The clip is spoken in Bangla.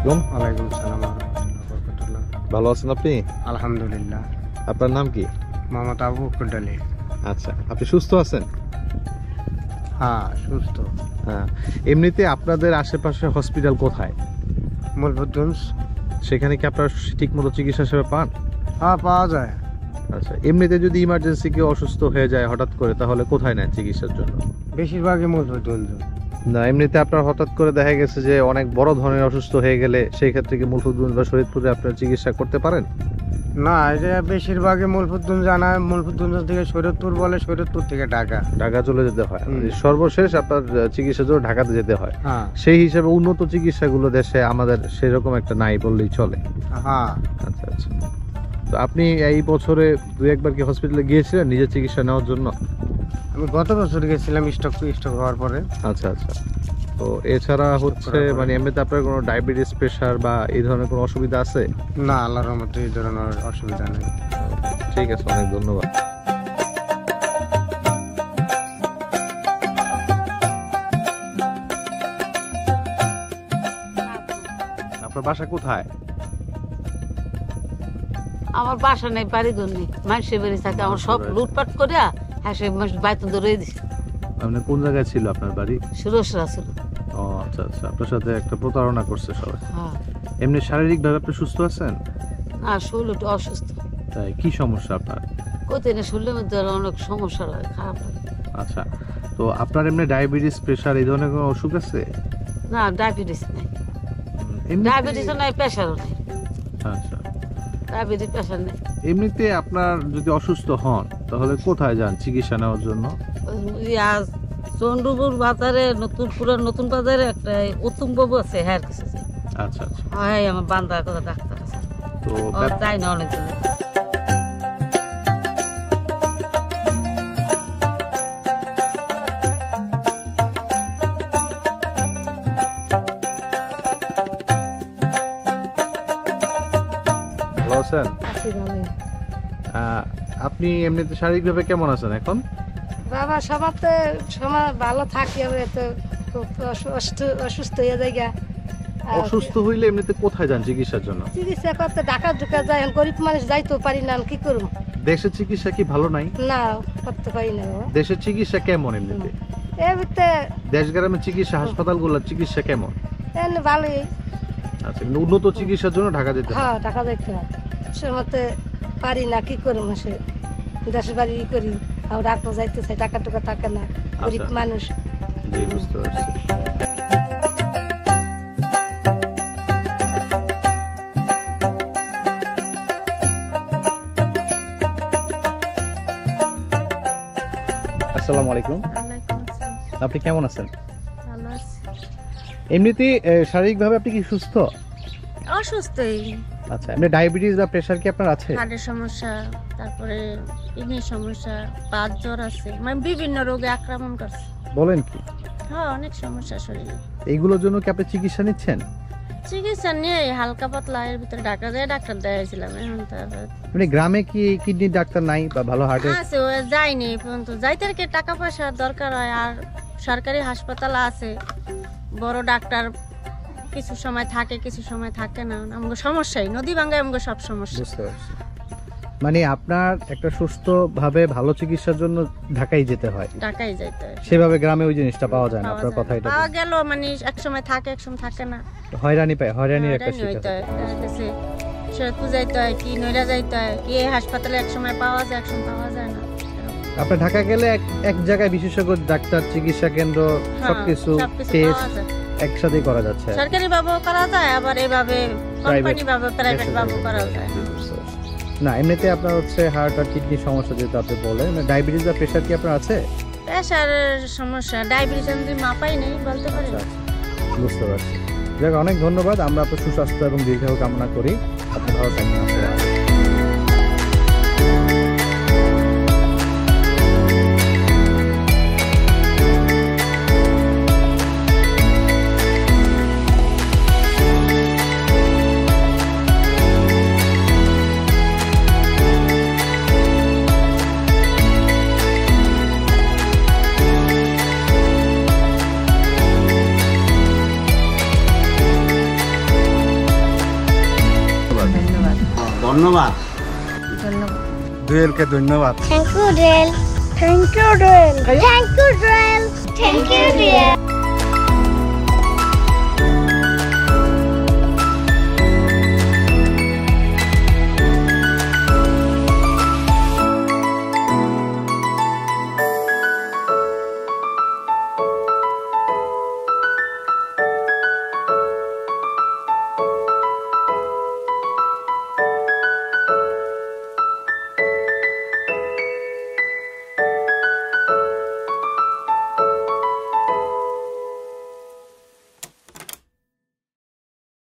আলাইকুম। ওয়ালাইকুম আসসালাম ওয়া রাহমাতুল্লাহি ওয়া বারাকাতুহু। ভালো আছেন আপনি? আলহামদুলিল্লাহ। আপনার নাম কি? মোহাম্মদ আবু বকর আলী। আচ্ছা, আপনি সুস্থ আছেন? হ্যাঁ, সুস্থ। হ্যাঁ, এমনিতে আপনাদের আশেপাশে হসপিটাল কোথায়? মূলভূতগঞ্জ। সেখানে কি আপনারা ঠিক মতো চিকিৎসা সেবা পান? হ্যাঁ, পাওয়া যায়। আচ্ছা, এমনিতে যদি ইমার্জেন্সি কেউ অসুস্থ হয়ে যায় হঠাৎ করে, তাহলে কোথায় নেন চিকিৎসার জন্য? বেশিরভাগই মূলভূতগঞ্জ। না, এমনিতে আপনার হঠাৎ করে দেখা গেছে যে অনেক বড় ধরনের অসুস্থ হয়ে গেলে সেই ক্ষেত্রে কি মূলভূতগঞ্জ বা শরীয়তপুরে আপনারা চিকিৎসা করতে পারেন? না, এটা বেশিরভাগই মূলভূতগঞ্জ জানা। মূলভূতগঞ্জ থেকে শরীয়তপুর বলে, শরীয়তপুর থেকে ঢাকা। ঢাকা চলে যেতে হয়। হুম। সর্বশেষ আপনার চিকিৎসার জন্য ঢাকাতে যেতে হয়। হ্যাঁ সেই হিসাবে উন্নত চিকিৎসাগুলো দেশে আমাদের সেরকম একটা নাই বললেই চলে। হ্যাঁ। আচ্ছা আচ্ছা, তো আপনি এই বছরে দুই একবার কি হসপিটালে গিয়েছিলেন নিজের চিকিৎসা নেওয়ার জন্য? আমি গত বছর গেছিলাম স্ট্রোক হওয়ার পরে। আচ্ছা আচ্ছা, তো এছাড়া হচ্ছে মানে এমনিতে আপনার কোনো ডায়াবেটিস, প্রেশার বা এই ধরনের কোনো অসুবিধা আছে? না, আল্লাহর রহমতে এই ধরনের অসুবিধা নেই। ঠিক আছে, অনেক ধন্যবাদ। আপনার বাসা কোথায়? আমার বাসা নেই, বাড়ি ঘর নেই, মানুষের বাড়ি থাকে। আমার সব লুটপাট করে হ্যাঁ সে বাইতে ধরে দিছে। আপনার কোন জায়গায় ছিল আপনার বাড়ি? সুরসরা ছিল। ও আচ্ছা আচ্ছা, আপনার সাথে একটা প্রতারণা করছে সবাই। হ্যাঁ, এমনি শারীরিকভাবে আপনি সুস্থ আছেন? আর শরীর একটু অসুস্থ। তাই কি সমস্যা আপনার? কোথায় না শরীরের মধ্যে অনেক সমস্যা হয়, খারাপ লাগে। আচ্ছা, তো আপনার এমনি ডায়াবেটিস, প্রেশার এই ধরনের কোনো অসুখ আছে? না, ডায়াবেটিস নেই। এমনিতে- ডায়াবেটিসও নাই, প্রেশারও নেই। আচ্ছা, ডায়াবেটিস, প্রেশার নেই। এমনিতে আপনার যদি অসুস্থ হন তাহলে কোথায় যান চিকিৎসা নেওয়ার জন্য? আজ চন্দ্রপুর বাজারে, নতুন বাজারে একটা উত্তম বাবু আছে, হ্যাঁ কিছু আছে। আচ্ছা আচ্ছা, হ্যাঁ, আমার বান্দা কথা ডাক্তার আছে। তো ও তাই না অনেক দিন। ভালো আছেন? আপনি এমনিতে শারীরিকভাবে কেমন আছেন এখন? বাবা সবার তো সময় ভালো থাকি, আমরা তো খুব অসুস্থ হয়ে যাই গা। অসুস্থ হইলে এমনিতে কোথায় যান চিকিৎসার জন্য? চিকিৎসা করতে ঢাকা ঢুকা যায়, গরিব মানুষ যাইতেও পারি না, কি করবো? দেশের চিকিৎসা কি ভালো নাই? না, করতে পারি না বাবা। দেশের চিকিৎসা কেমন এমনিতে? এমনিতে দেশ গ্রামের চিকিৎসা, হাসপাতালগুলোর চিকিৎসা কেমন? এমনি ভালোই। আচ্ছা, কিন্তু উন্নত চিকিৎসার জন্য ঢাকা যেতে হয়। হ্যাঁ, ঢাকা যাইতে হয়। সে মতে পারি না, কি করবো? সে দেশের বাড়ি ই করি, আর ডাক্তার যাইতে চাই, টাকা টুকা থাকে না, গরিব আচ্ছা। মানুষ। জি, বুঝতে পারছি। আসসালামু আলাইকুম, আপনি কেমন আছেন? এমনিতে শারীরিকভাবে আপনি কি সুস্থ? অসুস্থই, আচ্ছা, এমনি ডায়াবেটিস বা প্রেশার কি আপনার আছে? হার্টের সমস্যা, তারপরে কিডনির সমস্যা, বাত জ্বর আছে, মানে বিভিন্ন রোগে আক্রমণ করছে। বলেন কি? হ্যাঁ, অনেক সমস্যা শরীরে। এইগুলোর জন্য কি আপনি চিকিৎসা নিচ্ছেন? চিকিৎসা নিয়ে হালকা পাতলা এর ভিতরে ডাক্তার দেখাইছিলাম। এখন তারপর মানে গ্রামে কি কিডনির ডাক্তার নাই বা ভালো হার্টের? আছে, ও যায়নি পর্যন্ত। যাইতে আর কি টাকা পয়সার দরকার হয়, আর সরকারি হাসপাতাল আছে, বড় ডাক্তার কিছু সময় থাকে, কিছু সময় থাকে না। আমাকে সমস্যাই নদী ভাঙ্গায়, আমাকে সব সমস্যা। বুঝতে পারছি, মানে আপনার একটা সুস্থ ভাবে ভালো চিকিৎসার জন্য ঢাকায় যেতে হয়, ঢাকায় যাইতে হয়। সেভাবে গ্রামে ওই জিনিসটা পাওয়া যায় না। পাওয়া আপনার যায় কথা না। এটা পাওয়া গেল মানে এক সময় থাকে, এক সময় থাকে না। হয়রানির একটা হয়রানি হইতে শিকার। হয়। দেখা গেছে শরৎপুর যাইতে হয়, কি নইরা যাইতে হয়, কি এই হাসপাতালে এক সময় পাওয়া যায়, এক সময় পাওয়া যায় না। আপনি ঢাকা গেলে এক জায়গায় বিশেষজ্ঞ ডাক্তার, চিকিৎসা কেন্দ্র, হ্যাঁ, সবকিছু সবকিছু টেস্ট পাওয়া যায়। একসাথেই করা যাচ্ছে। সরকারি ভাবেও করা যায়, আবার এইভাবে কোম্পানি ভাবে, প্রাইভেট ভাবে করা যায়। না, এমনিতে আপনার হচ্ছে হার্ট আর কিডনির সমস্যা যেহেতু আপনি বলেন, ডায়াবেটিস বা প্রেশার কি আপনার আছে? প্রেশারের সমস্যা, ডায়াবেটিস আমি মাপাই নেই, বলতে পারি না। বুঝতে পারছি। যাক, অনেক ধন্যবাদ। আমরা আপনার সুস্বাস্থ্য এবং দীর্ঘায়ু কামনা করি। আপনি ভালো থাকবেন। ধন্যবাদ। ধন্যবাদ। দোয়েলকে ধন্যবাদ। থ্যাংক ইউ রেল, থ্যাংক ইউ রেল, থ্যাংক ইউ রেল, থ্যাংক ইউ রেল।